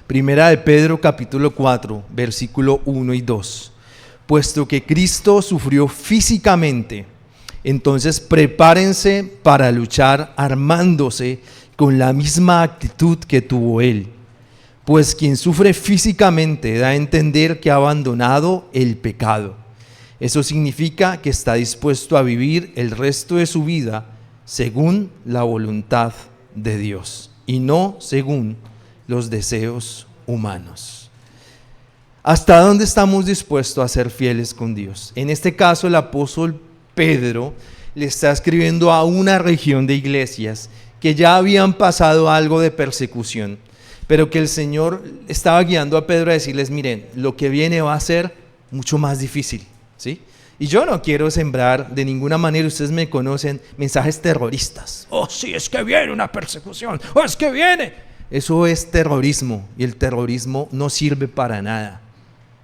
Primera de Pedro capítulo 4, versículo 1 y 2. Puesto que Cristo sufrió físicamente, entonces prepárense para luchar armándose con la misma actitud que tuvo Él. Pues quien sufre físicamente da a entender que ha abandonado el pecado. Eso significa que está dispuesto a vivir el resto de su vida según la voluntad de Dios y no según los deseos humanos. ¿Hasta dónde estamos dispuestos a ser fieles con Dios? En este caso, el apóstol Pedro le está escribiendo a una región de iglesias que ya habían pasado algo de persecución, pero que el Señor estaba guiando a Pedro a decirles: miren, lo que viene va a ser mucho más difícil, ¿sí? Y yo no quiero sembrar de ninguna manera, ustedes me conocen, mensajes terroristas. Oh, sí, es que viene una persecución, oh, es que viene. Eso es terrorismo, y el terrorismo no sirve para nada.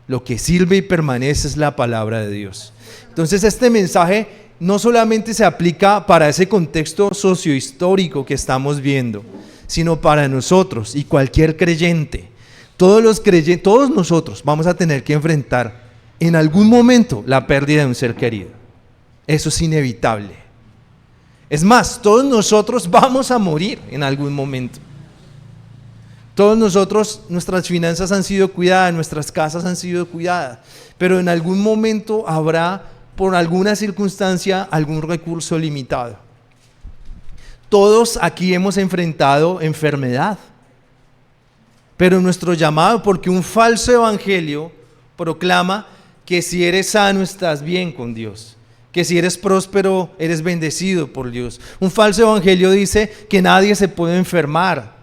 Lo que sirve y permanece es la palabra de Dios. Entonces este mensaje no solamente se aplica para ese contexto sociohistórico que estamos viendo, sino para nosotros y cualquier creyente. Todos nosotros vamos a tener que enfrentar en algún momento la pérdida de un ser querido. Eso es inevitable. Es más, todos nosotros vamos a morir en algún momento. Todos nosotros, nuestras finanzas han sido cuidadas, nuestras casas han sido cuidadas, pero en algún momento habrá, por alguna circunstancia, algún recurso limitado. Todos aquí hemos enfrentado enfermedad, pero nuestro llamado, porque un falso evangelio proclama que si eres sano estás bien con Dios, que si eres próspero eres bendecido por Dios. Un falso evangelio dice que nadie se puede enfermar,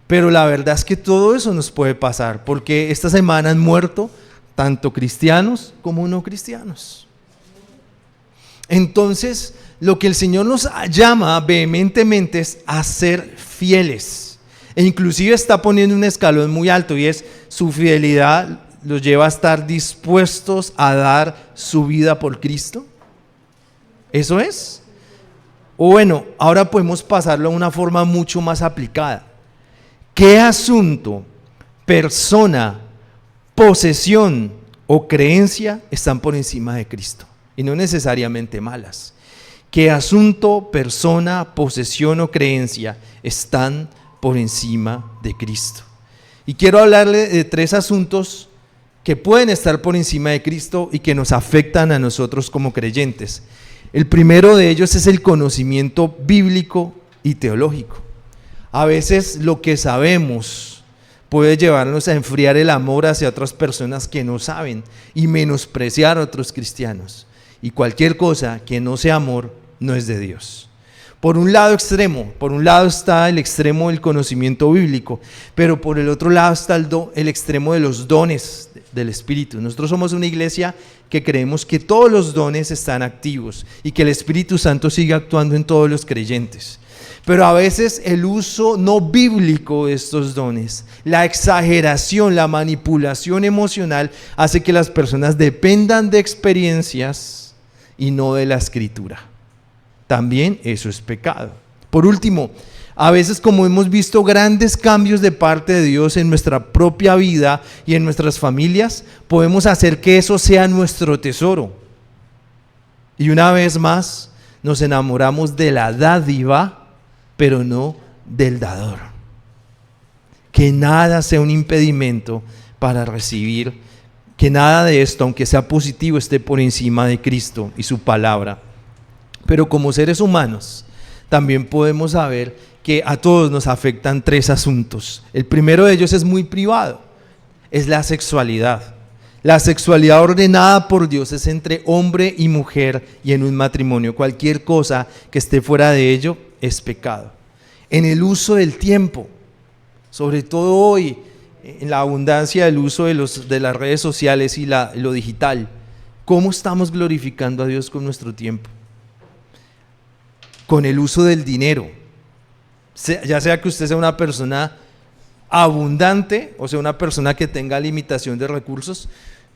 pero la verdad es que todo eso nos puede pasar, porque esta semana han muerto tanto cristianos como no cristianos. Entonces, lo que el Señor nos llama vehementemente es a ser fieles. E inclusive está poniendo un escalón muy alto, y es: su fidelidad los lleva a estar dispuestos a dar su vida por Cristo. ¿Eso es? O bueno, ahora podemos pasarlo a una forma mucho más aplicada. ¿Qué asunto, persona, posesión o creencia están por encima de Cristo? Y no necesariamente malas. ¿Qué asunto, persona, posesión o creencia están por encima de Cristo? Y quiero hablarle de 3 asuntos que pueden estar por encima de Cristo y que nos afectan a nosotros como creyentes. El primero de ellos es el conocimiento bíblico y teológico. A veces lo que sabemos puede llevarnos a enfriar el amor hacia otras personas que no saben y menospreciar a otros cristianos. Y cualquier cosa que no sea amor no es de Dios. Por un lado está el extremo del conocimiento bíblico, pero por el otro lado está el extremo de los dones del Espíritu. Nosotros somos una iglesia que creemos que todos los dones están activos y que el Espíritu Santo sigue actuando en todos los creyentes. Pero a veces el uso no bíblico de estos dones, la exageración, la manipulación emocional hace que las personas dependan de experiencias y no de la Escritura. También eso es pecado. Por último, a veces, como hemos visto grandes cambios de parte de Dios en nuestra propia vida y en nuestras familias, podemos hacer que eso sea nuestro tesoro. Y una vez más, nos enamoramos de la dádiva, pero no del dador. Que nada sea un impedimento para recibir, que nada de esto, aunque sea positivo, esté por encima de Cristo y su palabra. Pero como seres humanos, también podemos saber que a todos nos afectan 3 asuntos. El primero de ellos es muy privado, es la sexualidad. La sexualidad ordenada por Dios es entre hombre y mujer y en un matrimonio. Cualquier cosa que esté fuera de ello es pecado. En el uso del tiempo, sobre todo hoy, en la abundancia del uso de las redes sociales y lo digital, ¿cómo estamos glorificando a Dios con nuestro tiempo? Con el uso del dinero, ya sea que usted sea una persona abundante o sea una persona que tenga limitación de recursos.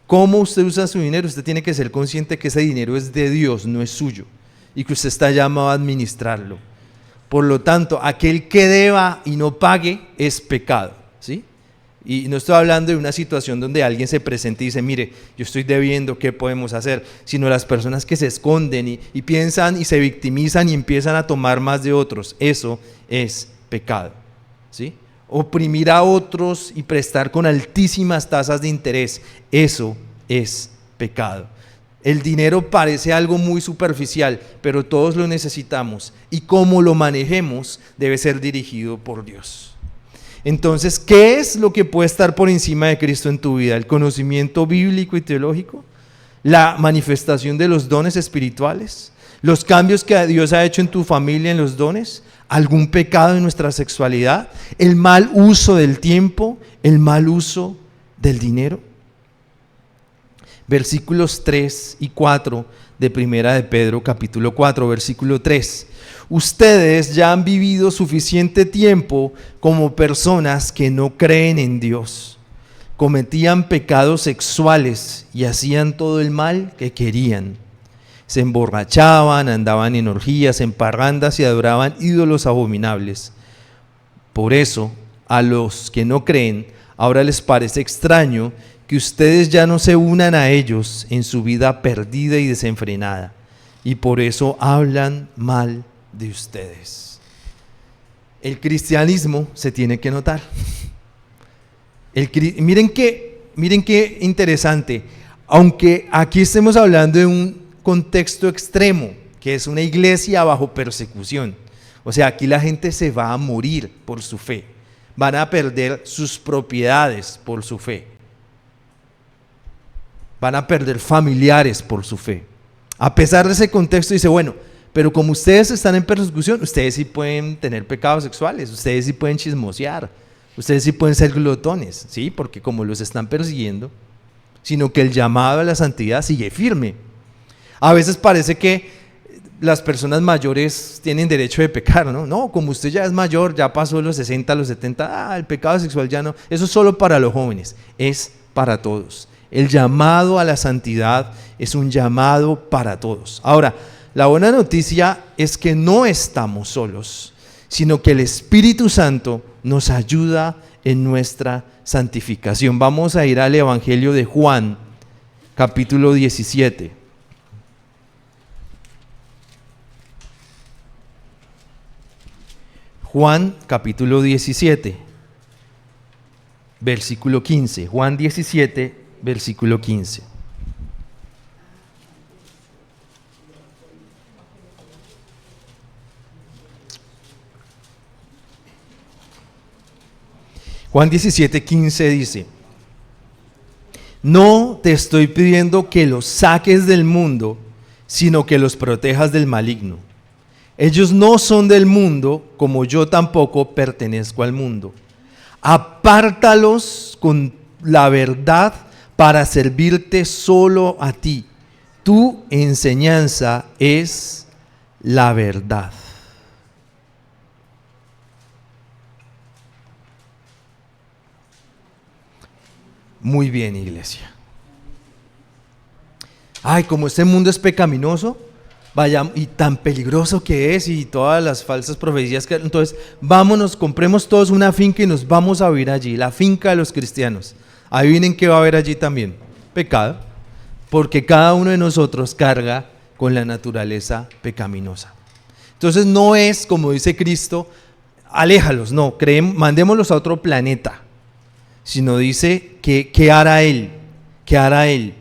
¿Cómo usted usa su dinero? Usted tiene que ser consciente que ese dinero es de Dios, no es suyo, y que usted está llamado a administrarlo. Por lo tanto, aquel que deba y no pague es pecado, ¿sí? Y no estoy hablando de una situación donde alguien se presente y dice, mire, yo estoy debiendo, ¿qué podemos hacer? Sino las personas que se esconden y piensan y se victimizan y empiezan a tomar más de otros. Eso es pecado, ¿sí? Oprimir a otros y prestar con altísimas tasas de interés, eso es pecado. El dinero parece algo muy superficial, pero todos lo necesitamos y cómo lo manejemos debe ser dirigido por Dios. Entonces, ¿qué es lo que puede estar por encima de Cristo en tu vida? ¿El conocimiento bíblico y teológico? ¿La manifestación de los dones espirituales? ¿Los cambios que Dios ha hecho en tu familia en los dones? ¿Algún pecado en nuestra sexualidad? ¿El mal uso del tiempo? ¿El mal uso del dinero? Versículos 3 y 4 de Primera de Pedro, capítulo 4, versículo 3. Ustedes ya han vivido suficiente tiempo como personas que no creen en Dios. Cometían pecados sexuales y hacían todo el mal que querían. Se emborrachaban, andaban en orgías, en parrandas y adoraban ídolos abominables. Por eso, a los que no creen, ahora les parece extraño que ustedes ya no se unan a ellos en su vida perdida y desenfrenada, y por eso hablan mal de ustedes. El cristianismo se tiene que notar. Miren qué interesante, aunque aquí estemos hablando de un contexto extremo, que es una iglesia bajo persecución, o sea, aquí la gente se va a morir por su fe, van a perder sus propiedades por su fe, van a perder familiares por su fe. A pesar de ese contexto dice, bueno, pero como ustedes están en persecución, ustedes sí pueden tener pecados sexuales, ustedes sí pueden chismosear, ustedes sí pueden ser glotones, ¿sí? Porque como los están persiguiendo, sino que el llamado a la santidad sigue firme. A veces parece que las personas mayores tienen derecho de pecar, ¿no? No, como usted ya es mayor, ya pasó los 60, los 70, el pecado sexual ya no, eso es solo para los jóvenes, es para todos. El llamado a la santidad es un llamado para todos. Ahora, la buena noticia es que no estamos solos, sino que el Espíritu Santo nos ayuda en nuestra santificación. Vamos a ir al Evangelio de Juan, capítulo 17. Juan, capítulo 17, versículo 15. Juan 17, versículo 15. Juan 17, 15 dice: no te estoy pidiendo que los saques del mundo, sino que los protejas del maligno. Ellos no son del mundo, como yo tampoco pertenezco al mundo. Apártalos con la verdad para servirte solo a ti. Tu enseñanza es la verdad. Muy bien, iglesia. Ay, como este mundo es pecaminoso, vaya, y tan peligroso que es, y todas las falsas profecías que... Entonces, vámonos, compremos todos una finca y nos vamos a vivir allí, la finca de los cristianos. Adivinen qué va a haber allí también: pecado, porque cada uno de nosotros carga con la naturaleza pecaminosa. Entonces no es, como dice Cristo, aléjalos, no, mandémoslos a otro planeta, sino dice que ¿qué hará Él? ¿Qué hará Él?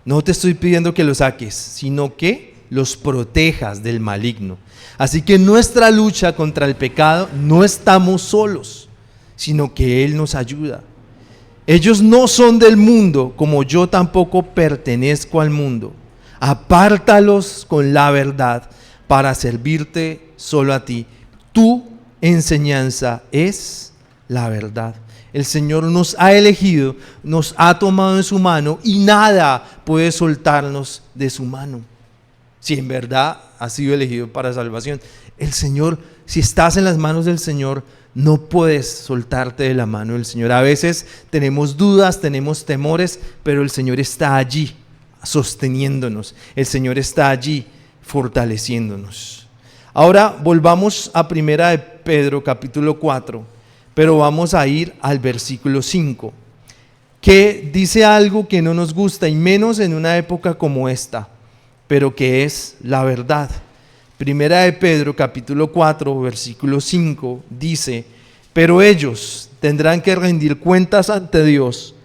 No te estoy pidiendo que los saques, sino que los protejas del maligno. Así que en nuestra lucha contra el pecado no estamos solos, sino que Él nos ayuda. Ellos no son del mundo, como yo tampoco pertenezco al mundo. Apártalos con la verdad para servirte solo a ti. Tu enseñanza es la verdad. El Señor nos ha elegido, nos ha tomado en su mano y nada puede soltarnos de su mano. Si en verdad has sido elegido para salvación, el Señor, si estás en las manos del Señor, no puedes soltarte de la mano del Señor. A veces tenemos dudas, tenemos temores, pero el Señor está allí sosteniéndonos. El Señor está allí fortaleciéndonos. Ahora volvamos a Primera de Pedro, capítulo 4, pero vamos a ir al versículo 5, que dice algo que no nos gusta, y menos en una época como esta, pero que es la verdad. Primera de Pedro, capítulo 4, versículo 5, dice: pero ellos tendrán que rendir cuentas ante Dios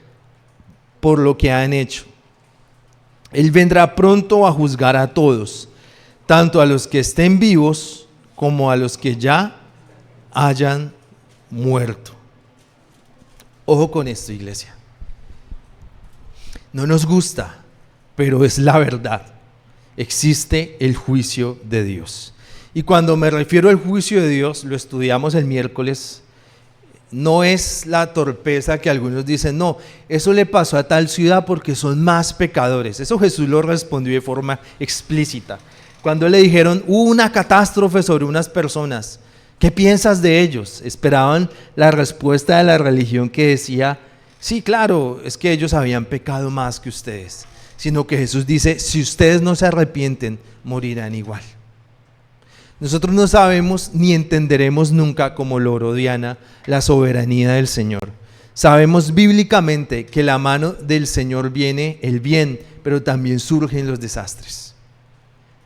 por lo que han hecho. Él vendrá pronto a juzgar a todos, tanto a los que estén vivos como a los que ya hayan muerto. Ojo con esto, iglesia. No nos gusta, pero es la verdad. Existe el juicio de Dios. Y cuando me refiero al juicio de Dios, lo estudiamos el miércoles, no es la torpeza que algunos dicen, no, eso le pasó a tal ciudad porque son más pecadores. Eso Jesús lo respondió de forma explícita. Cuando le dijeron, hubo una catástrofe sobre unas personas, ¿qué piensas de ellos? Esperaban la respuesta de la religión que decía, sí, claro, es que ellos habían pecado más que ustedes. Sino que Jesús dice, si ustedes no se arrepienten, morirán igual. Nosotros no sabemos ni entenderemos nunca, como lo oró Diana, la soberanía del Señor. Sabemos bíblicamente que la mano del Señor viene el bien, pero también surgen los desastres.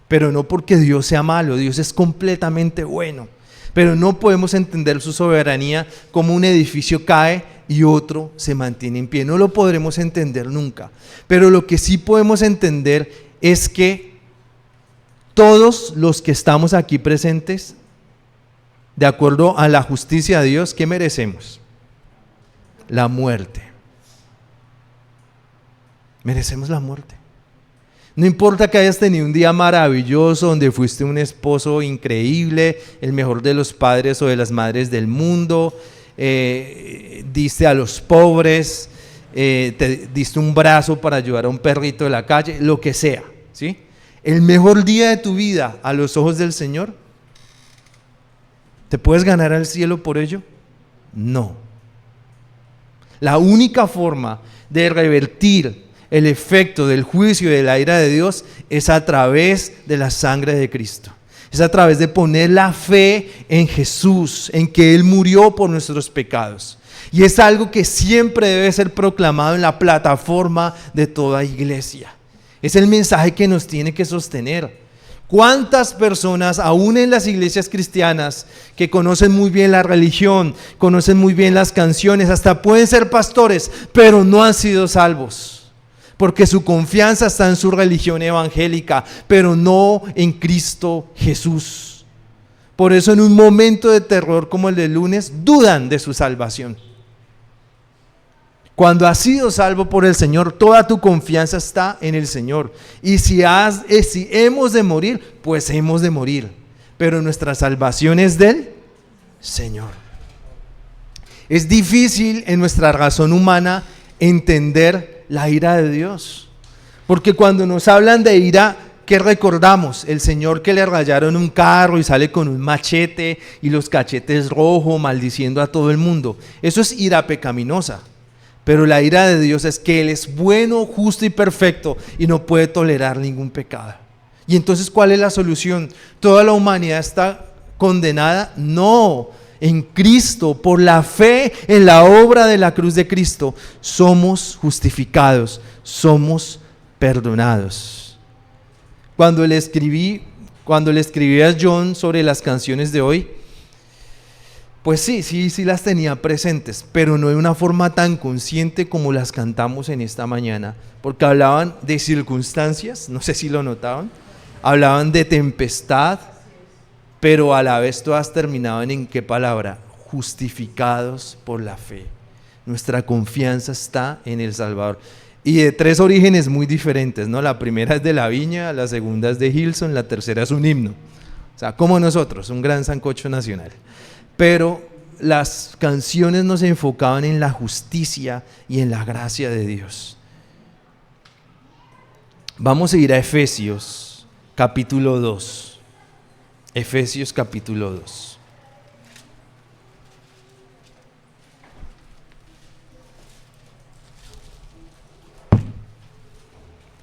Pero no porque Dios sea malo, Dios es completamente bueno. Pero no podemos entender su soberanía como un edificio cae y otro se mantiene en pie. No lo podremos entender nunca. Pero lo que sí podemos entender es que todos los que estamos aquí presentes, de acuerdo a la justicia de Dios, ¿qué merecemos? La muerte. Merecemos la muerte. No importa que hayas tenido un día maravilloso, donde fuiste un esposo increíble, el mejor de los padres o de las madres del mundo, diste a los pobres, te diste un brazo para ayudar a un perrito de la calle, lo que sea, ¿sí? El mejor día de tu vida a los ojos del Señor, ¿te puedes ganar al cielo por ello? No. La única forma de revertir el efecto del juicio y de la ira de Dios es a través de la sangre de Cristo. Es a través de poner la fe en Jesús, en que Él murió por nuestros pecados. Y es algo que siempre debe ser proclamado en la plataforma de toda iglesia. Es el mensaje que nos tiene que sostener. ¿Cuántas personas, aún en las iglesias cristianas, que conocen muy bien la religión, conocen muy bien las canciones, hasta pueden ser pastores, pero no han sido salvos? Porque su confianza está en su religión evangélica, pero no en Cristo Jesús. Por eso en un momento de terror como el del lunes, dudan de su salvación. Cuando has sido salvo por el Señor, toda tu confianza está en el Señor. Y si hemos de morir, pues hemos de morir. Pero nuestra salvación es del Señor. Es difícil en nuestra razón humana entender la ira de Dios. Porque cuando nos hablan de ira, ¿qué recordamos? El señor que le rayaron un carro y sale con un machete y los cachetes rojos maldiciendo a todo el mundo. Eso es ira pecaminosa. Pero la ira de Dios es que Él es bueno, justo y perfecto y no puede tolerar ningún pecado. Y entonces, ¿cuál es la solución? ¿Toda la humanidad está condenada? No. En Cristo, por la fe en la obra de la cruz de Cristo, somos justificados, somos perdonados. Cuando le escribí a John sobre las canciones de hoy, pues sí las tenía presentes, pero no de una forma tan consciente como las cantamos en esta mañana, porque hablaban de circunstancias, no sé si lo notaban, hablaban de tempestad, pero a la vez todas terminaban en ¿qué palabra? Justificados por la fe. Nuestra confianza está en el Salvador. Y de tres orígenes muy diferentes, ¿no? La primera es de la viña, la segunda es de Hillsong, la tercera es un himno. O sea, como nosotros, un gran sancocho nacional. Pero las canciones nos enfocaban en la justicia y en la gracia de Dios. Vamos a ir a Efesios capítulo 2. Efesios capítulo 2.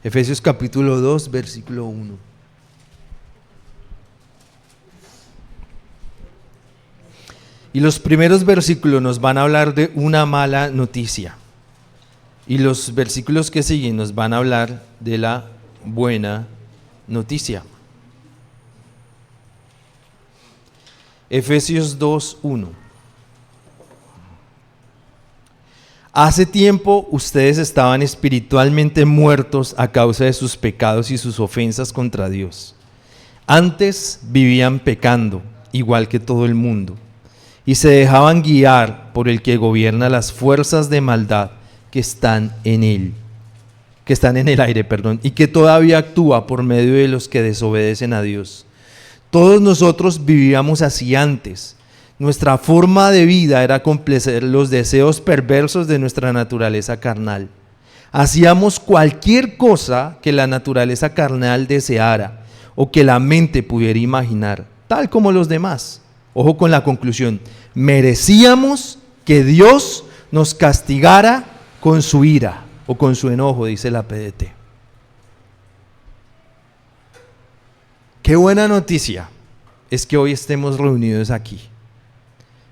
Efesios capítulo 2, versículo 1. Y los primeros versículos nos van a hablar de una mala noticia. Y los versículos que siguen nos van a hablar de la buena noticia. Efesios 2:1. Hace tiempo ustedes estaban espiritualmente muertos a causa de sus pecados y sus ofensas contra Dios. Antes vivían pecando, igual que todo el mundo, y se dejaban guiar por el que gobierna las fuerzas de maldad que están en el aire, y que todavía actúa por medio de los que desobedecen a Dios. Todos nosotros vivíamos así antes. Nuestra forma de vida era complacer los deseos perversos de nuestra naturaleza carnal. Hacíamos cualquier cosa que la naturaleza carnal deseara o que la mente pudiera imaginar, tal como los demás. Ojo con la conclusión: merecíamos que Dios nos castigara con su ira o con su enojo, dice la PDT. Qué buena noticia es que hoy estemos reunidos aquí.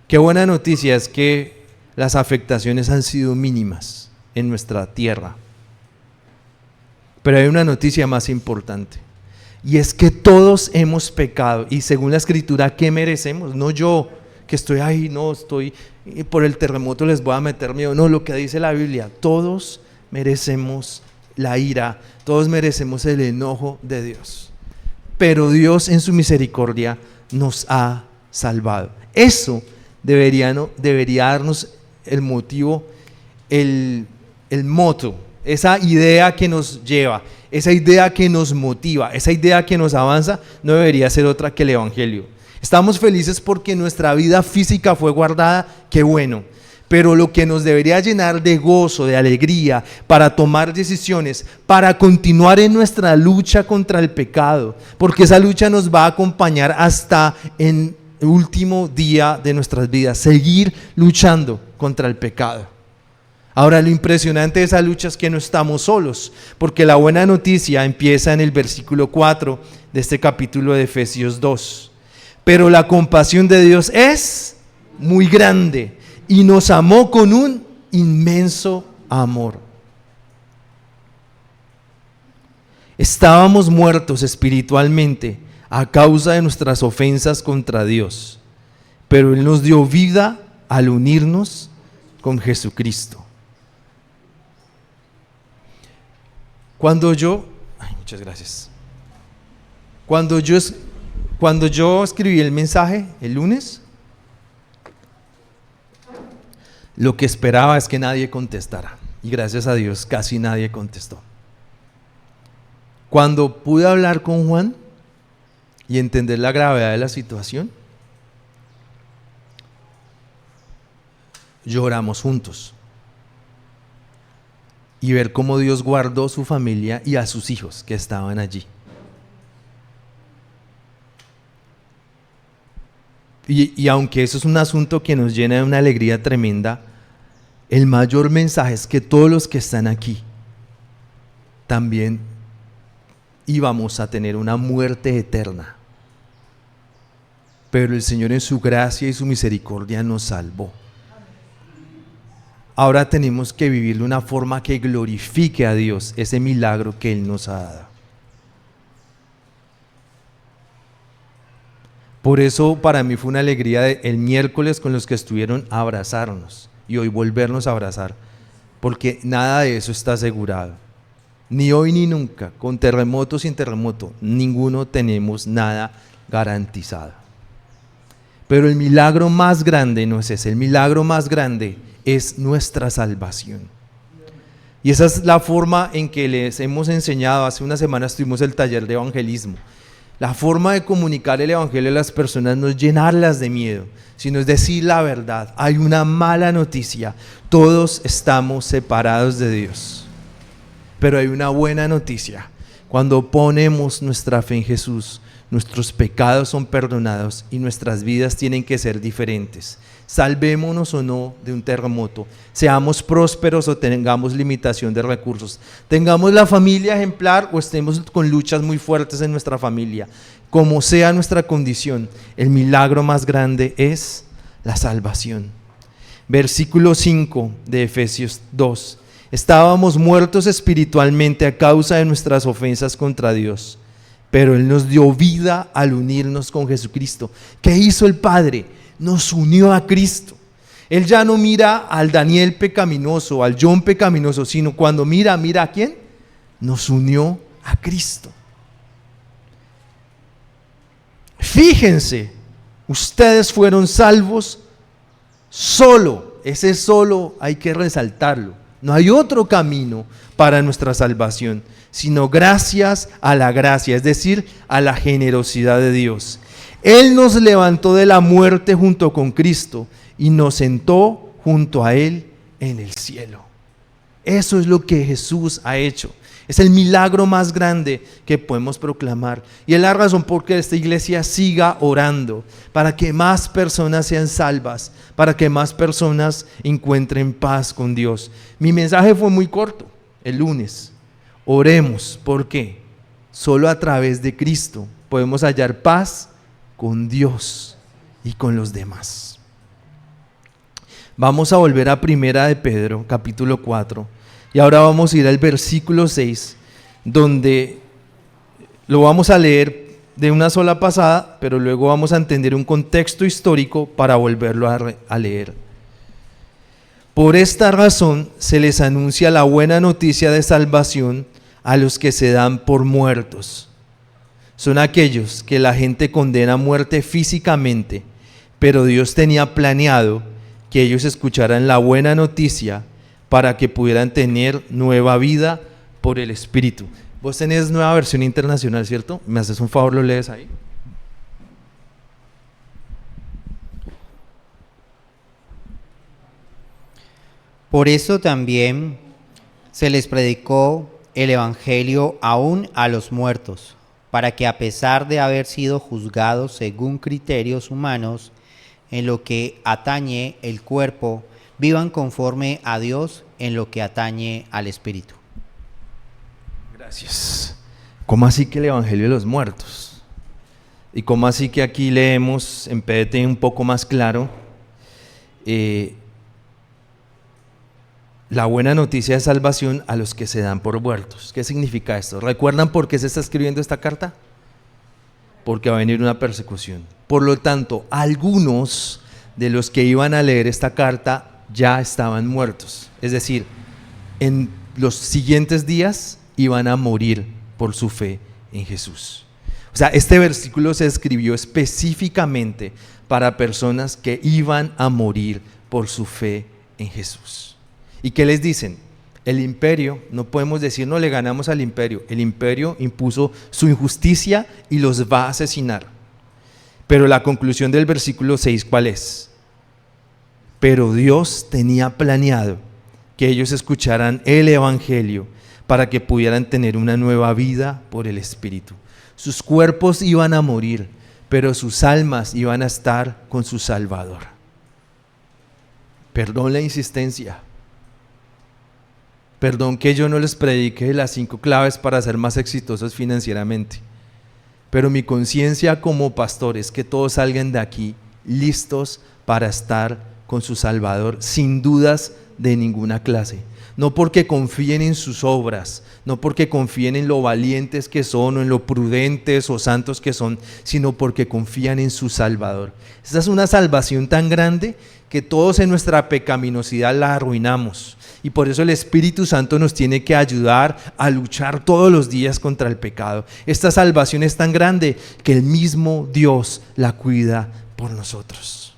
Qué buena noticia es que las afectaciones han sido mínimas en nuestra tierra. Pero hay una noticia más importante, y es que todos hemos pecado, y según la Escritura, ¿qué merecemos? No yo, que estoy ahí, no estoy por el terremoto, les voy a meter miedo. No, lo que dice la Biblia: todos merecemos la ira, todos merecemos el enojo de Dios. Pero Dios en su misericordia nos ha salvado. Eso debería darnos el motivo, el moto, esa idea que nos lleva, esa idea que nos motiva, esa idea que nos avanza, no debería ser otra que el Evangelio. Estamos felices porque nuestra vida física fue guardada, qué bueno. Pero lo que nos debería llenar de gozo, de alegría, para tomar decisiones, para continuar en nuestra lucha contra el pecado, porque esa lucha nos va a acompañar hasta en el último día de nuestras vidas, seguir luchando contra el pecado. Ahora, lo impresionante de esa lucha es que no estamos solos, porque la buena noticia empieza en el versículo 4 de este capítulo de Efesios 2. Pero la compasión de Dios es muy grande y nos amó con un inmenso amor. Estábamos muertos espiritualmente a causa de nuestras ofensas contra Dios, pero Él nos dio vida al unirnos con Jesucristo. Muchas gracias. Cuando yo escribí el mensaje el lunes, lo que esperaba es que nadie contestara, y gracias a Dios casi nadie contestó. Cuando pude hablar con Juan y entender la gravedad de la situación, lloramos juntos y ver cómo Dios guardó su familia y a sus hijos que estaban allí. Y aunque eso es un asunto que nos llena de una alegría tremenda, el mayor mensaje es que todos los que están aquí también íbamos a tener una muerte eterna. Pero el Señor en su gracia y su misericordia nos salvó. Ahora tenemos que vivir de una forma que glorifique a Dios, ese milagro que Él nos ha dado. Por eso para mí fue una alegría el miércoles con los que estuvieron abrazarnos y hoy volvernos a abrazar, porque nada de eso está asegurado. Ni hoy ni nunca, con terremoto o sin terremoto, ninguno tenemos nada garantizado. Pero el milagro más grande no es ese, el milagro más grande es nuestra salvación. Y esa es la forma en que les hemos enseñado. Hace una semana tuvimos el taller de evangelismo. La forma de comunicar el evangelio a las personas no es llenarlas de miedo, sino es decir la verdad. Hay una mala noticia: todos estamos separados de Dios. Pero hay una buena noticia: cuando ponemos nuestra fe en Jesús, nuestros pecados son perdonados y nuestras vidas tienen que ser diferentes. Salvémonos o no de un terremoto, seamos prósperos o tengamos limitación de recursos, tengamos la familia ejemplar o estemos con luchas muy fuertes en nuestra familia, como sea nuestra condición, el milagro más grande es la salvación. Versículo 5 de Efesios 2. Estábamos muertos espiritualmente a causa de nuestras ofensas contra Dios, pero Él nos dio vida al unirnos con Jesucristo. ¿Qué hizo el Padre? Nos unió a Cristo. Él ya no mira al Daniel pecaminoso, al John pecaminoso, sino cuando mira ¿a quién? Nos unió a Cristo. Fíjense, ustedes fueron salvos solo, ese solo hay que resaltarlo. No hay otro camino para nuestra salvación, sino gracias a la gracia, es decir, a la generosidad de Dios. Él nos levantó de la muerte junto con Cristo y nos sentó junto a Él en el cielo. Eso es lo que Jesús ha hecho. Es el milagro más grande que podemos proclamar. Y es la razón por que esta iglesia siga orando, para que más personas sean salvas, para que más personas encuentren paz con Dios. Mi mensaje fue muy corto el lunes. Oremos, ¿por qué? Solo a través de Cristo podemos hallar paz con Dios y con los demás. Vamos a volver a Primera de Pedro, capítulo 4. Y ahora vamos a ir al versículo 6, donde lo vamos a leer de una sola pasada, pero luego vamos a entender un contexto histórico para volverlo a leer. Por esta razón se les anuncia la buena noticia de salvación a los que se dan por muertos. Son aquellos que la gente condena a muerte físicamente, pero Dios tenía planeado que ellos escucharan la buena noticia para que pudieran tener nueva vida por el Espíritu. Vos tenés Nueva Versión Internacional, ¿cierto? ¿Me haces un favor, lo lees ahí? Por eso también se les predicó el Evangelio aún a los muertos, para que a pesar de haber sido juzgados según criterios humanos, en lo que atañe el cuerpo, vivan conforme a Dios en lo que atañe al Espíritu. Gracias. ¿Cómo así que el Evangelio de los muertos? ¿Y cómo así que aquí leemos en PDT un poco más claro la buena noticia de salvación a los que se dan por muertos? ¿Qué significa esto? ¿Recuerdan por qué se está escribiendo esta carta? Porque va a venir una persecución. Por lo tanto, algunos de los que iban a leer esta carta ya estaban muertos, es decir, en los siguientes días iban a morir por su fe en Jesús. O sea, este versículo se escribió específicamente para personas que iban a morir por su fe en Jesús. ¿Y qué les dicen? El imperio, no podemos decir no le ganamos al imperio, el imperio impuso su injusticia y los va a asesinar. Pero la conclusión del versículo 6, ¿cuál es? Pero Dios tenía planeado que ellos escucharan el Evangelio para que pudieran tener una nueva vida por el Espíritu. Sus cuerpos iban a morir, pero sus almas iban a estar con su Salvador. Perdón la insistencia. Perdón que yo no les predique las 5 claves para ser más exitosos financieramente. Pero mi conciencia como pastor es que todos salgan de aquí listos para estar con su Salvador, sin dudas de ninguna clase. No porque confíen en sus obras, no porque confíen en lo valientes que son o en lo prudentes o santos que son, sino porque confían en su Salvador. Esta es una salvación tan grande que todos en nuestra pecaminosidad la arruinamos. Y por eso el Espíritu Santo nos tiene que ayudar a luchar todos los días contra el pecado. Esta salvación es tan grande que el mismo Dios la cuida por nosotros.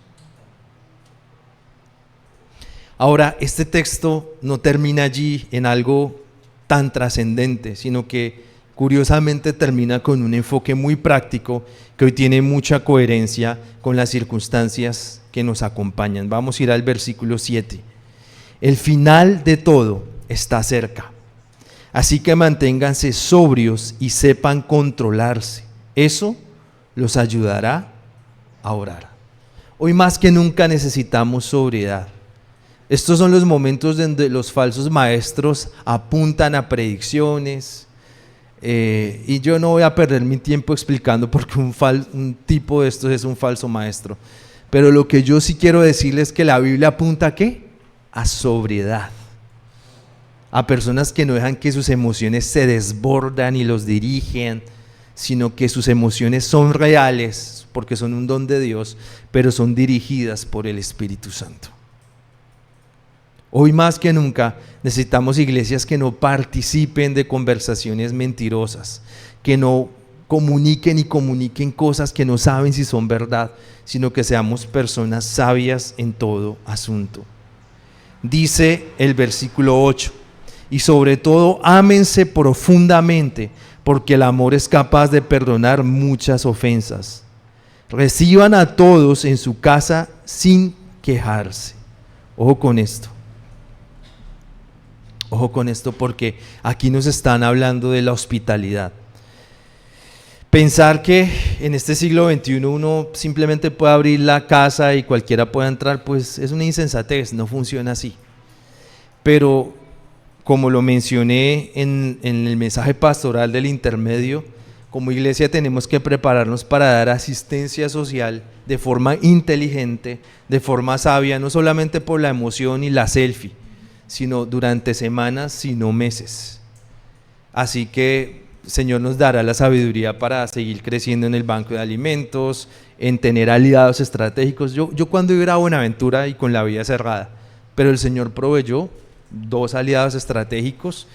Ahora, este texto no termina allí en algo tan trascendente, sino que curiosamente termina con un enfoque muy práctico que hoy tiene mucha coherencia con las circunstancias que nos acompañan. Vamos a ir al versículo 7. El final de todo está cerca, así que manténganse sobrios y sepan controlarse. Eso los ayudará a orar. Hoy más que nunca necesitamos sobriedad. Estos son los momentos donde los falsos maestros apuntan a predicciones, y yo no voy a perder mi tiempo explicando por qué un tipo de estos es un falso maestro, Pero lo que yo sí quiero decirles es que la Biblia apunta ¿a qué? A sobriedad. A personas que no dejan que sus emociones se desbordan y los dirigen, sino que sus emociones son reales, porque son un don de Dios, pero son dirigidas por el Espíritu Santo. Hoy más que nunca necesitamos iglesias que no participen de conversaciones mentirosas, que no comuniquen cosas que no saben si son verdad, sino que seamos personas sabias en todo asunto. Dice el versículo 8, y sobre todo ámense profundamente, porque el amor es capaz de perdonar muchas ofensas. Reciban a todos en su casa sin quejarse. Ojo con esto. Ojo con esto, porque aquí nos están hablando de la hospitalidad. Pensar que en este siglo XXI uno simplemente puede abrir la casa y cualquiera pueda entrar, pues es una insensatez, no funciona así. Pero como lo mencioné en el mensaje pastoral del intermedio, como iglesia tenemos que prepararnos para dar asistencia social de forma inteligente, de forma sabia, no solamente por la emoción y la selfie, sino durante semanas, sino meses. Así que el Señor nos dará la sabiduría para seguir creciendo en el banco de alimentos, en tener aliados estratégicos. Yo cuando iba a Buenaventura y con la vida cerrada, pero el Señor proveyó 2 aliados estratégicos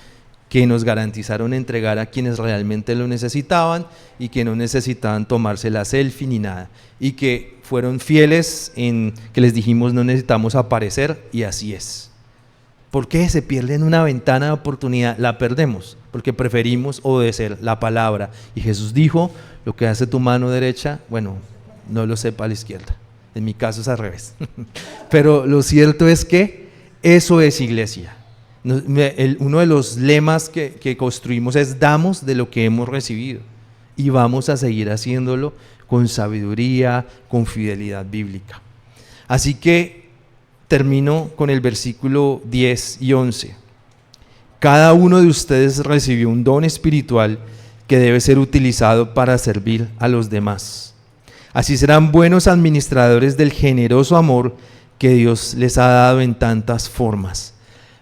que nos garantizaron entregar a quienes realmente lo necesitaban y que no necesitaban tomarse la selfie ni nada, y que fueron fieles en que les dijimos no necesitamos aparecer, y así es. ¿Por qué se pierde en una ventana de oportunidad? La perdemos porque preferimos obedecer la palabra, y Jesús dijo: lo que hace tu mano derecha, bueno, no lo sepa a la izquierda. En mi caso es al revés. Pero lo cierto es que eso es iglesia. Uno de los lemas que construimos es: damos de lo que hemos recibido, y vamos a seguir haciéndolo con sabiduría, con fidelidad bíblica. Así que termino con el versículo 10 y 11. Cada uno de ustedes recibió un don espiritual que debe ser utilizado para servir a los demás. Así serán buenos administradores del generoso amor que Dios les ha dado en tantas formas.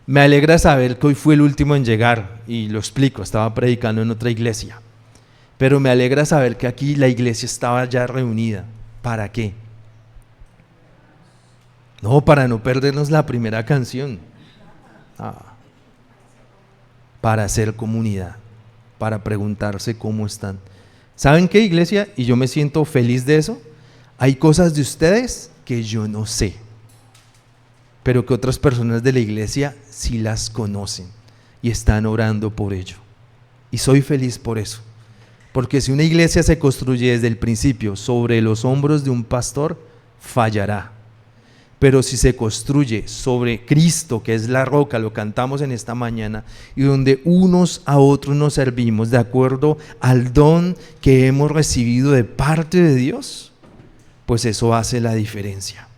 Me alegra saber que hoy fui el último en llegar, y lo explico, estaba predicando en otra iglesia, pero me alegra saber que aquí la iglesia estaba ya reunida. ¿Para qué? No, para no perdernos la primera canción. Para hacer comunidad, para preguntarse cómo están. ¿Saben qué, iglesia? Y yo me siento feliz de eso. Hay cosas de ustedes que yo no sé, pero que otras personas de la iglesia sí las conocen y están orando por ello. Y soy feliz por eso, porque si una iglesia se construye desde el principio sobre los hombros de un pastor, fallará. Pero si se construye sobre Cristo, que es la roca, lo cantamos en esta mañana, y donde unos a otros nos servimos de acuerdo al don que hemos recibido de parte de Dios, pues eso hace la diferencia.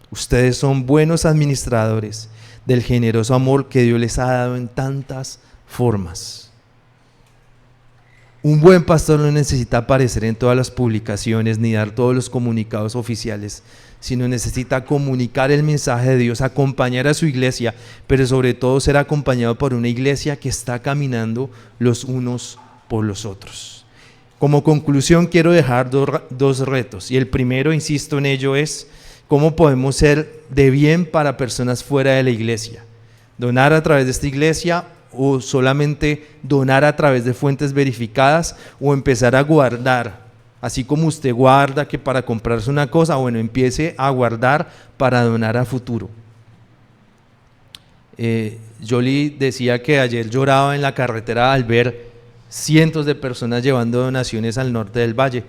Ustedes son buenos administradores del generoso amor que Dios les ha dado en tantas formas. Un buen pastor no necesita aparecer en todas las publicaciones ni dar todos los comunicados oficiales, sino necesita comunicar el mensaje de Dios, acompañar a su iglesia, pero sobre todo ser acompañado por una iglesia que está caminando los unos por los otros. Como conclusión quiero dejar dos retos, y el primero, insisto en ello, es cómo podemos ser de bien para personas fuera de la iglesia. Donar a través de esta iglesia, o solamente donar a través de fuentes verificadas, o empezar a guardar. Así como usted guarda que para comprarse una cosa, bueno, empiece a guardar para donar a futuro. Jolie decía que ayer lloraba en la carretera al ver cientos de personas llevando donaciones al norte del valle.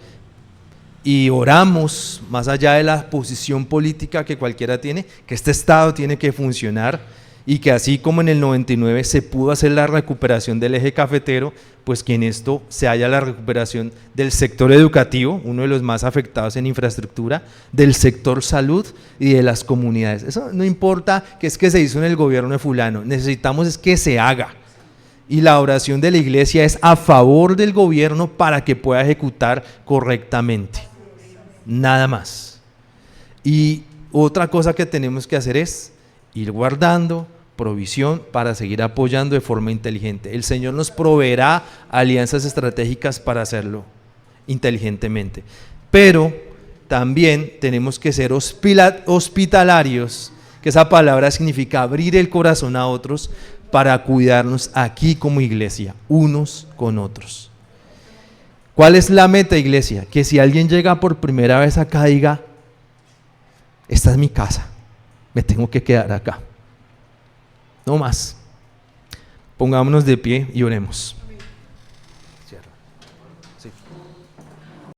Y oramos, más allá de la posición política que cualquiera tiene, que este Estado tiene que funcionar, y que así como en el 99 se pudo hacer la recuperación del eje cafetero, pues que en esto se haya la recuperación del sector educativo, uno de los más afectados en infraestructura, del sector salud y de las comunidades. Eso no importa que es que se hizo en el gobierno de fulano, necesitamos es que se haga. Y la oración de la iglesia es a favor del gobierno para que pueda ejecutar correctamente. Nada más. Y otra cosa que tenemos que hacer es ir guardando provisión para seguir apoyando de forma inteligente. El Señor nos proveerá alianzas estratégicas para hacerlo inteligentemente. Pero también tenemos que ser hospitalarios, que esa palabra significa abrir el corazón a otros para cuidarnos aquí como iglesia, unos con otros. ¿Cuál es la meta, iglesia? Que si alguien llega por primera vez acá, diga: esta es mi casa, me tengo que quedar acá. No más. Pongámonos de pie y oremos.